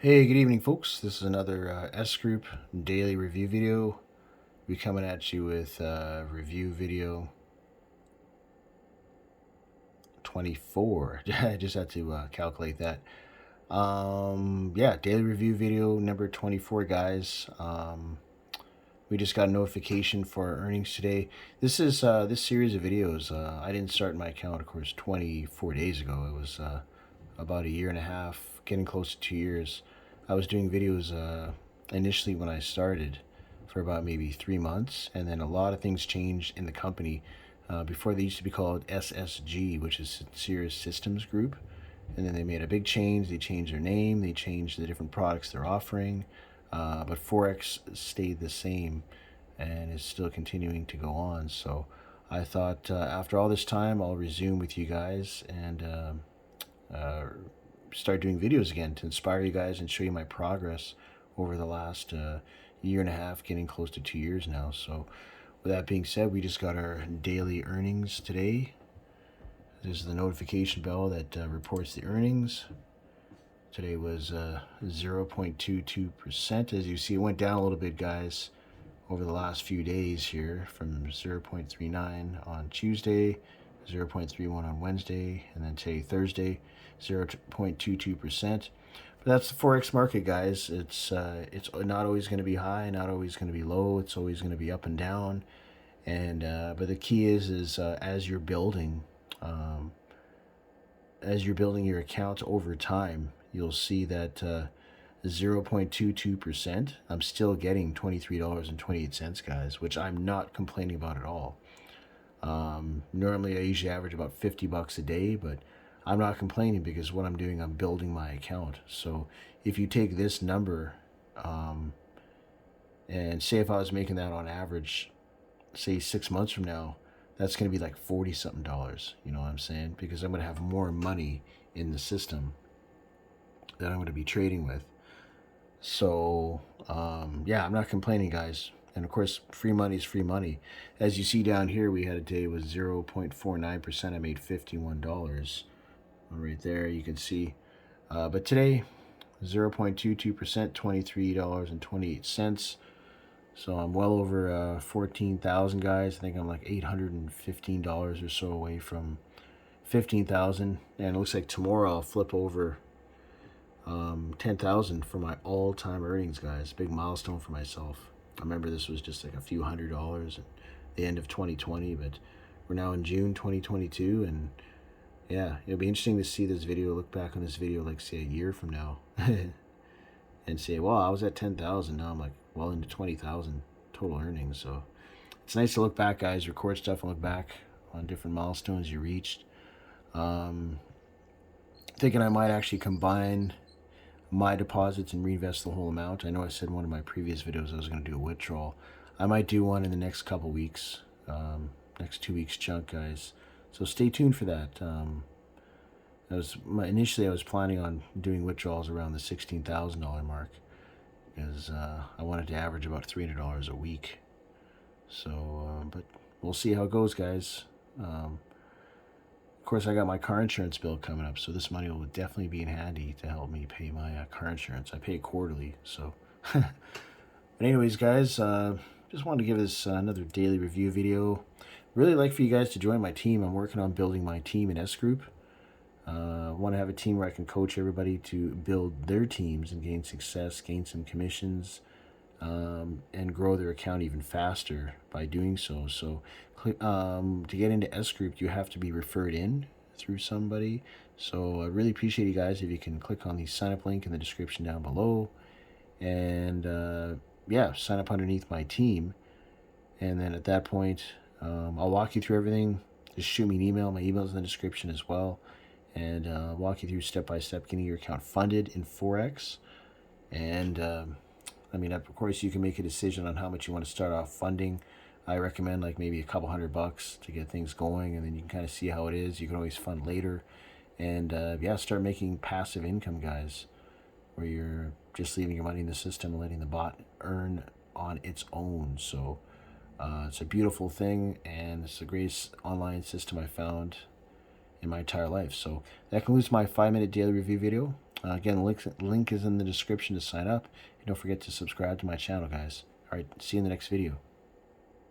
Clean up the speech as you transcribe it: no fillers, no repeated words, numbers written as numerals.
Hey, good evening, folks. This is another S Group daily review video. We're coming at you with review video 24. I just had to calculate that. Yeah, daily review video number 24, guys. We just got a notification for our earnings today. This series of videos. I didn't start my account, of course, 24 days ago. It was about a year and a half, getting close to 2 years. I was doing videos initially when I started for about maybe 3 months, and then a lot of things changed in the company. Before they used to be called SSG, which is Serious Systems Group, and then they made a big change. They changed their name, they changed the different products they're offering, but Forex stayed the same and is still continuing to go on. So I thought after all this time, I'll resume with you guys and uh, start doing videos again to inspire you guys and show you my progress over the last year and a half, getting close to 2 years now. So with that being said, we just got our daily earnings today. This is the notification bell that reports the earnings. Today was 0.22%. As you see, it went down a little bit, guys, over the last few days here, from 0.39 on Tuesday, 0.31 on Wednesday, and then today, Thursday, 0.22%. But that's the Forex market, guys. It's not always going to be high, not always going to be low. It's always going to be up and down. And but the key is as you're building your account over time, you'll see that 0.22%, I'm still getting $23.28, guys, which I'm not complaining about at all. Normally, I usually average about $50 a day, but I'm not complaining because what I'm doing, I'm building my account. So if you take this number and say if I was making that on average, say 6 months from now, that's going to be like 40 something dollars. You know what I'm saying? Because I'm going to have more money in the system that I'm going to be trading with. So yeah, I'm not complaining, guys. And of course, free money is free money. As you see down here, we had a day with 0.49%. I made $51 right there. You can see. But today, 0.22%, $23.28. So I'm well over 14,000, guys. I think I'm like $815 or so away from 15,000. And it looks like tomorrow I'll flip over 10,000 for my all-time earnings, guys. Big milestone for myself. I remember this was just like a few $100 at the end of 2020, but we're now in June 2022, and yeah, it'll be interesting to see this video, look back on this video like say a year from now and say, well, I was at 10,000, now I'm like well into 20,000 total earnings. So it's nice to look back, guys, record stuff and look back on different milestones you reached. Thinking I might actually combine my deposits and reinvest the whole amount. I know I said in one of my previous videos I was going to do a withdrawal. I might do one in the next couple weeks, next 2 weeks chunk, guys. So stay tuned for that. Initially I was planning on doing withdrawals around the $16,000 mark because I wanted to average about $300 a week. So, but we'll see how it goes, guys. Of course, I got my car insurance bill coming up, so this money will definitely be in handy to help me pay my car insurance. I pay it quarterly, so. But anyways, guys, just wanted to give this another daily review video. Really like for you guys to join my team. I'm working on building my team in S Group. I want to have a team where I can coach everybody to build their teams and gain success, gain some commissions, and grow their account even faster by doing so. So to get into S Group, you have to be referred in through somebody. So I really appreciate you guys if you can click on the sign up link in the description down below and yeah, sign up underneath my team. And then at that point, I'll walk you through everything. Just shoot me an email. My email's in the description as well. And walk you through step-by-step getting your account funded in Forex. And I mean, of course, you can make a decision on how much you want to start off funding. I recommend like maybe a couple $100 to get things going, and then you can kind of see how it is. You can always fund later. And yeah, start making passive income, guys, where you're just leaving your money in the system and letting the bot earn on its own. So it's a beautiful thing, and it's the greatest online system I found in my entire life. So that concludes my 5-minute daily review video. Again, link is in the description to sign up. And don't forget to subscribe to my channel, guys. All right, see you in the next video.